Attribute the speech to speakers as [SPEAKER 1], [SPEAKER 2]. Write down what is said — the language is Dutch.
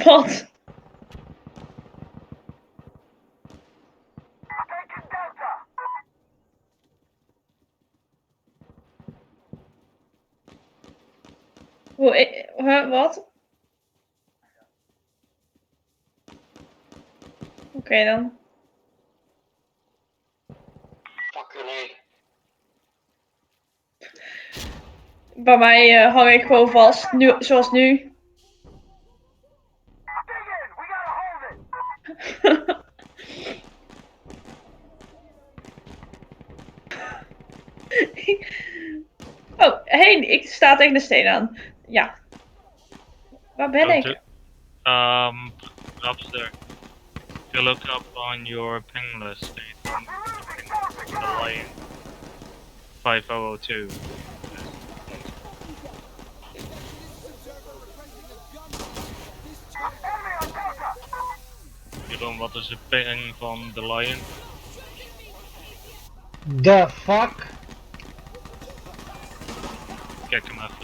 [SPEAKER 1] Wat? Wat? Oké dan.
[SPEAKER 2] Fucking nee.
[SPEAKER 1] Bij mij hang ik gewoon vast, nu, zoals nu. Oh, hey, ik sta tegen de steen aan. Ja. Waar ben ik?
[SPEAKER 3] Perhaps there. If you look up on your ping list, the line 5002. Jeroen, wat is de ping van The Lion?
[SPEAKER 2] The fuck?
[SPEAKER 3] Kijk hem even.